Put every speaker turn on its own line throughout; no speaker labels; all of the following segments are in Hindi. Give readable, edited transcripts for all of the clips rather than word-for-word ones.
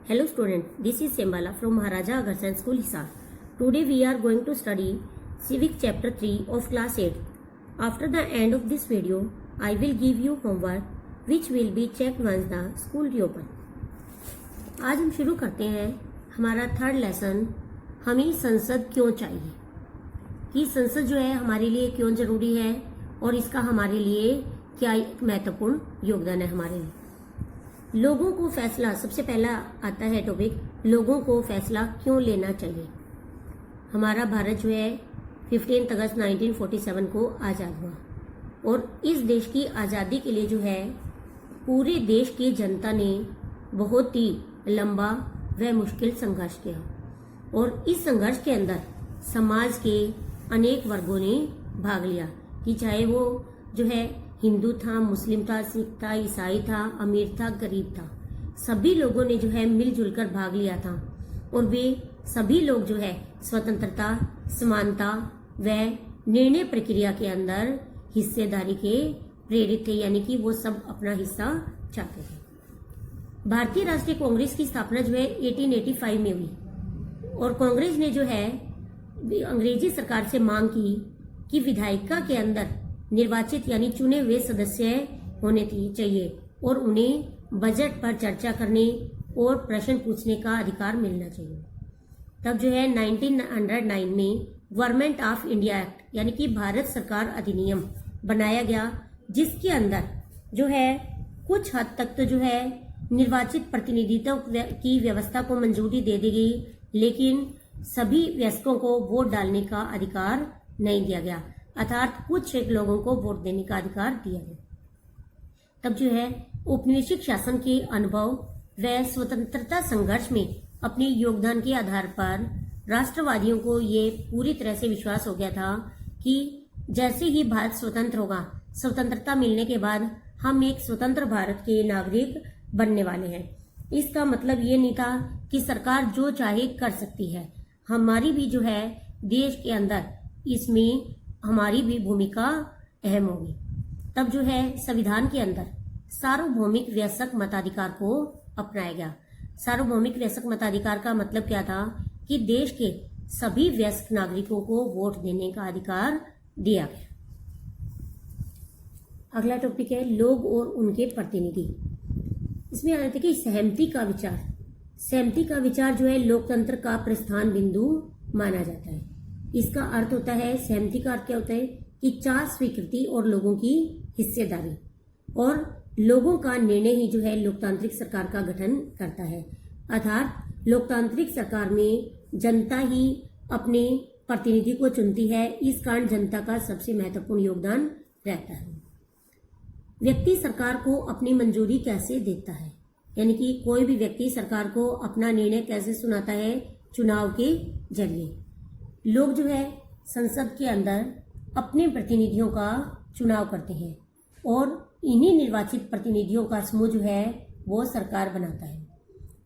Hello student, this is Sembala from Maharaja Agarsan School Hisar. Today we are going to study Civic Chapter 3 of Class 8. After the end of this video, I will give you homework which will be checked once the school reopen. आज हम शुरू करते हैं हमारा थर्ड लेसन, हमें संसद क्यों चाहिए, कि संसद जो है हमारे लिए क्यों जरूरी है और इसका हमारे लिए क्या एक महत्वपूर्ण योगदान है हमारे लिए। लोगों को फैसला, सबसे पहला आता है टॉपिक, लोगों को फैसला क्यों लेना चाहिए। हमारा भारत जो है 15 अगस्त 1947 को आज़ाद हुआ और इस देश की आज़ादी के लिए जो है पूरे देश की जनता ने बहुत ही लंबा व मुश्किल संघर्ष किया और इस संघर्ष के अंदर समाज के अनेक वर्गों ने भाग लिया, कि चाहे वो जो है हिंदू था, मुस्लिम था, सिख था, ईसाई था, अमीर था, गरीब था, सभी लोगों ने जो है मिलजुल कर भाग लिया था और वे सभी लोग जो है स्वतंत्रता, समानता व निर्णय प्रक्रिया के अंदर हिस्सेदारी के प्रेरित थे, यानी कि वो सब अपना हिस्सा चाहते थे। भारतीय राष्ट्रीय कांग्रेस की स्थापना जो है 1885 में हुई और कांग्रेस ने जो है अंग्रेजी सरकार से मांग की कि विधायिका के अंदर निर्वाचित यानी चुने हुए सदस्य होने चाहिए और उन्हें बजट पर चर्चा करने और प्रश्न पूछने का अधिकार मिलना चाहिए। तब जो है 1909 में गवर्नमेंट ऑफ इंडिया एक्ट यानी कि भारत सरकार अधिनियम बनाया गया, जिसके अंदर जो है कुछ हद तक तो जो है निर्वाचित प्रतिनिधित्व की व्यवस्था को मंजूरी दे दी गई, लेकिन सभी वयस्कों को वोट डालने का अधिकार नहीं दिया गया, अर्थात कुछ एक लोगों को वोट देने का अधिकार दिया गया। तब जो है औपनिवेशिक शासन के अनुभव व स्वतंत्रता संघर्ष में अपने योगदान के आधार पर राष्ट्रवादियों को ये पूरी तरह से विश्वास हो गया था कि जैसे ही भारत स्वतंत्र होगा, स्वतंत्रता मिलने के बाद हम एक स्वतंत्र भारत के नागरिक बनने वाले हैं। इसका मतलब ये नहीं था कि सरकार जो चाहे कर सकती है, हमारी भी जो है देश के अंदर इसमें हमारी भी भूमिका अहम होगी। तब जो है संविधान के अंदर सार्वभौमिक वयस्क मताधिकार को अपनाया गया। सार्वभौमिक वयस्क मताधिकार का मतलब क्या था कि देश के सभी वयस्क नागरिकों को वोट देने का अधिकार दिया गया। अगला टॉपिक है लोग और उनके प्रतिनिधि। इसमें आ जाता है कि सहमति का विचार। सहमति का विचार जो है लोकतंत्र का प्रस्थान बिंदु माना जाता है। इसका अर्थ होता है, सहमति का अर्थ क्या होता है कि चार स्वीकृति और लोगों की हिस्सेदारी और लोगों का निर्णय ही जो है लोकतांत्रिक सरकार का गठन करता है। अर्थात लोकतांत्रिक सरकार में जनता ही अपने प्रतिनिधि को चुनती है, इस कारण जनता का सबसे महत्वपूर्ण योगदान रहता है। व्यक्ति सरकार को अपनी मंजूरी कैसे देता है, यानी कि कोई भी व्यक्ति सरकार को अपना निर्णय कैसे सुनाता है, चुनाव के जरिए। लोग जो है संसद के अंदर अपने प्रतिनिधियों का चुनाव करते हैं और इन्हीं निर्वाचित प्रतिनिधियों का समूह जो है वो सरकार बनाता है।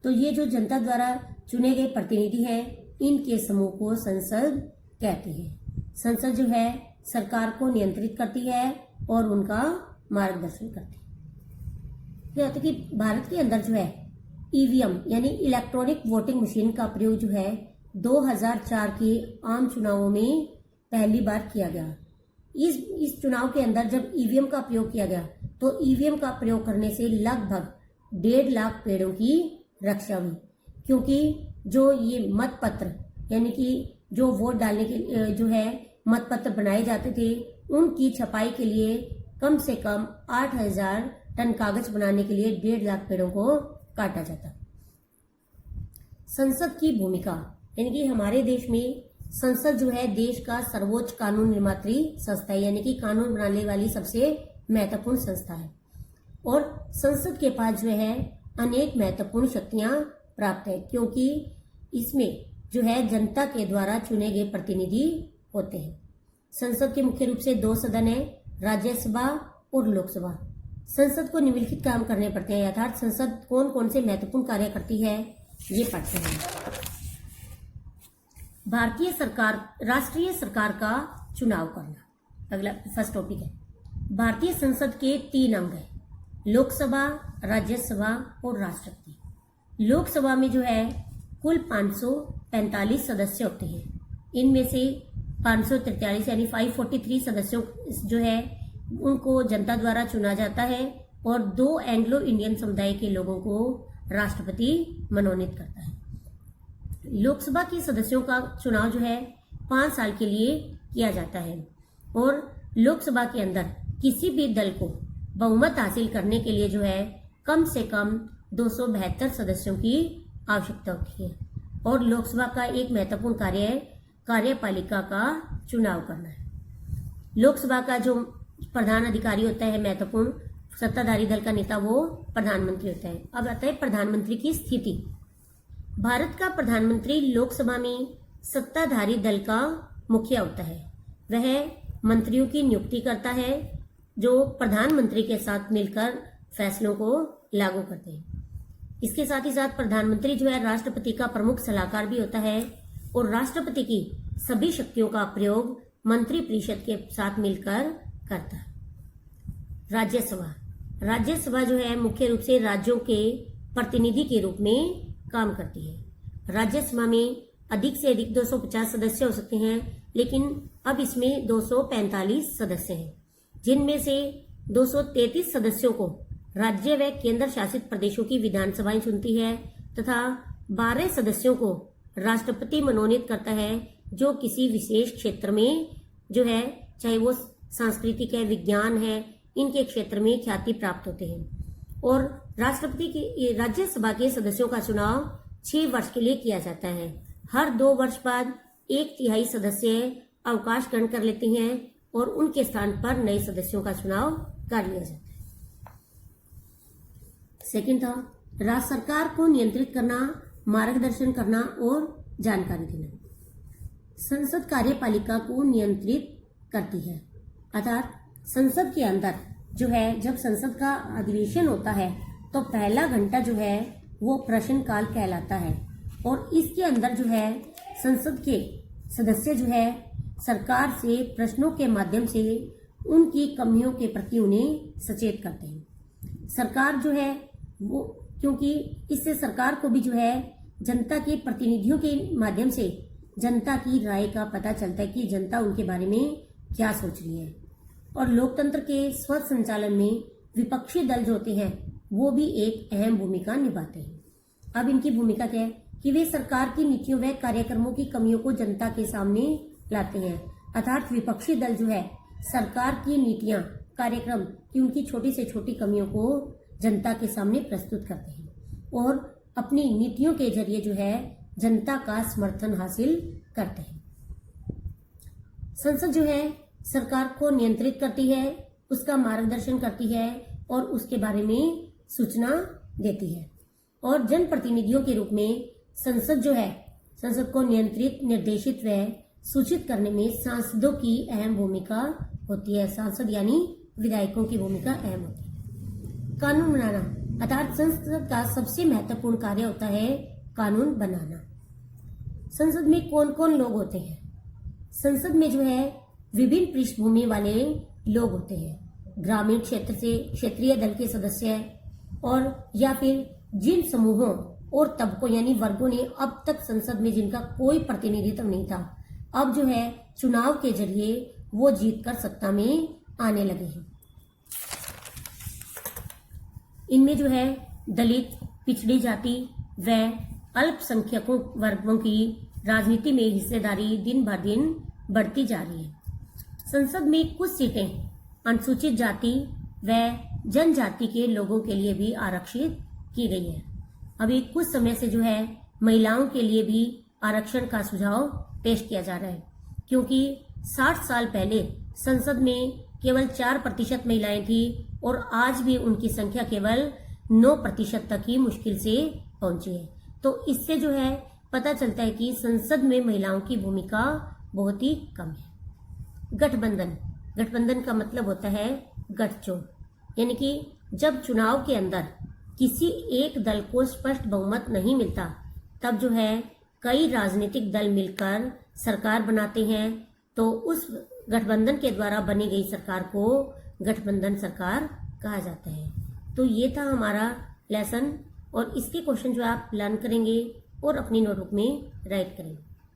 तो ये जो जनता द्वारा चुने गए प्रतिनिधि हैं, इनके समूह को संसद कहते हैं। संसद जो है सरकार को नियंत्रित करती है और उनका मार्गदर्शन करती है। तो कि भारत के अंदर जो है ईवीएम यानी इलेक्ट्रॉनिक वोटिंग मशीन का प्रयोग जो है 2004 के आम चुनावों में पहली बार किया गया। इस चुनाव के अंदर जब ईवीएम का प्रयोग किया गया तो ईवीएम का प्रयोग करने से लगभग 1.5 लाख पेड़ों की रक्षा हुई, क्योंकि जो ये मतपत्र यानी कि जो वोट डालने के जो है मतपत्र बनाए जाते थे, उनकी छपाई के लिए कम से कम 8000 टन कागज बनाने के लिए 1.5 लाख पेड़ों को काटा जाता। संसद की भूमिका, यानी कि हमारे देश में संसद जो है देश का सर्वोच्च कानून निर्मात्री संस्था है, यानी कि कानून बनाने वाली सबसे महत्वपूर्ण संस्था है और संसद के पास जो है अनेक महत्वपूर्ण शक्तियां प्राप्त है, क्योंकि इसमें जो है जनता के द्वारा चुने गए प्रतिनिधि होते हैं। संसद के मुख्य रूप से 2 सदन है, राज्यसभा और लोकसभा। संसद को निम्नलिखित काम करने पड़ते हैं, अर्थात संसद कौन कौन से महत्वपूर्ण कार्य करती है ये पढ़ते हैं। भारतीय सरकार, राष्ट्रीय सरकार का चुनाव करना अगला फर्स्ट टॉपिक है। भारतीय संसद के 3 अंग हैं, लोकसभा, राज्यसभा और राष्ट्रपति। लोकसभा में जो है कुल 545 सदस्य होते हैं। इनमें से 543 यानी 543 सदस्यों जो है उनको जनता द्वारा चुना जाता है और 2 एंग्लो इंडियन समुदाय के लोगों को राष्ट्रपति मनोनीत करता है। लोकसभा के सदस्यों का चुनाव जो है 5 साल के लिए किया जाता है और लोकसभा के अंदर किसी भी दल को बहुमत हासिल करने के लिए जो है कम से कम 272 सदस्यों की आवश्यकता होती है और लोकसभा का एक महत्वपूर्ण कार्य है कार्यपालिका का चुनाव करना है। लोकसभा का जो प्रधान अधिकारी होता है, महत्वपूर्ण सत्ताधारी दल का नेता, वो प्रधानमंत्री होता है। अब आता है प्रधानमंत्री की स्थिति। भारत का प्रधानमंत्री लोकसभा में सत्ताधारी दल का मुखिया होता है। वह मंत्रियों की नियुक्ति करता है जो प्रधानमंत्री के साथ मिलकर फैसलों को लागू करते हैं। इसके साथ ही साथ प्रधानमंत्री जो है राष्ट्रपति का प्रमुख सलाहकार भी होता है और राष्ट्रपति की सभी शक्तियों का प्रयोग मंत्रिपरिषद के साथ मिलकर करता है। राज्यसभा जो है मुख्य रूप से राज्यों के प्रतिनिधि के रूप में काम करती है। राज्यसभा में अधिक से अधिक 250 सदस्य हो सकते हैं, लेकिन अब इसमें 245 सदस्य हैं, जिनमें से 233 सदस्यों को राज्य व केंद्र शासित प्रदेशों की विधानसभाएं चुनती है तथा 12 सदस्यों को राष्ट्रपति मनोनीत करता है जो किसी विशेष क्षेत्र में जो है, चाहे वो सांस्कृतिक है, विज्ञान है, इनके क्षेत्र में ख्याति प्राप्त होते हैं। और राष्ट्रपति की राज्यसभा के सदस्यों का चुनाव 6 वर्ष के लिए किया जाता है। हर 2 वर्ष बाद 1/3 सदस्य अवकाश ग्रहण कर लेते हैं और उनके स्थान पर नए सदस्यों का चुनाव कर लिया जाता है। सेकंड था राज्य सरकार को नियंत्रित करना, मार्गदर्शन करना और जानकारी देना। संसद कार्यपालिका को नियंत्रित करती है, अर्थात संसद के अंदर जो है जब संसद का अधिवेशन होता है तो पहला घंटा जो है वो प्रश्नकाल कहलाता है और इसके अंदर जो है संसद के सदस्य जो है सरकार से प्रश्नों के माध्यम से उनकी कमियों के प्रति उन्हें सचेत करते हैं। सरकार जो है वो, क्योंकि इससे सरकार को भी जो है जनता के प्रतिनिधियों के माध्यम से जनता की राय का पता चलता है कि जनता उनके बारे में क्या सोच रही है। और लोकतंत्र के स्वतंत्र संचालन में विपक्षी दल जो होते हैं वो भी एक अहम भूमिका निभाते हैं। अब इनकी भूमिका क्या है कि वे सरकार की नीतियों व कार्यक्रमों की कमियों को जनता के सामने लाते हैं, अर्थात विपक्षी दल जो है सरकार की नीतियां, कार्यक्रम की उनकी छोटी से छोटी कमियों को जनता के सामने प्रस्तुत करते हैं और अपनी नीतियों के जरिए जो है जनता का समर्थन हासिल करते हैं। संसद जो है सरकार को नियंत्रित करती है, उसका मार्गदर्शन करती है और उसके बारे में सूचना देती है। और जनप्रतिनिधियों के रूप में संसद जो है संसद को नियंत्रित, निर्देशित व सूचित करने में सांसदों की अहम भूमिका होती है। सांसद यानी विधायकों की भूमिका अहम होती है। कानून बनाना, अर्थात संसद का सबसे महत्वपूर्ण कार्य होता है कानून बनाना। संसद में कौन कौन लोग होते हैं? संसद में जो है विभिन्न पृष्ठभूमि वाले लोग होते हैं। ग्रामीण क्षेत्र से क्षेत्रीय दल के सदस्य और या फिर जिन समूहों और तबकों यानी वर्गों ने अब तक संसद में जिनका कोई प्रतिनिधित्व नहीं था, अब जो है चुनाव के जरिए वो जीतकर सत्ता में आने लगे हैं। इनमें जो है दलित, पिछड़ी जाति व अल्पसंख्यकों वर्गों की राजनीति में हिस्सेदारी दिन ब दिन बढ़ती जा रही है। संसद में कुछ सीटें अनुसूचित जाति व जनजाति के लोगों के लिए भी आरक्षित की गई है। अभी कुछ समय से जो है महिलाओं के लिए भी आरक्षण का सुझाव पेश किया जा रहा है, क्योंकि 60 साल पहले संसद में केवल 4% महिलाएं थी और आज भी उनकी संख्या केवल 9% तक ही मुश्किल से पहुंची है। तो इससे जो है पता चलता है कि संसद में महिलाओं की भूमिका बहुत ही कम है। गठबंधन का मतलब होता है गठजोड़, यानी कि जब चुनाव के अंदर किसी एक दल को स्पष्ट बहुमत नहीं मिलता तब जो है कई राजनीतिक दल मिलकर सरकार बनाते हैं, तो उस गठबंधन के द्वारा बनी गई सरकार को गठबंधन सरकार कहा जाता है। तो ये था हमारा लेसन और इसके क्वेश्चन जो आप लर्न करेंगे और अपनी नोटबुक में राइट करेंगे।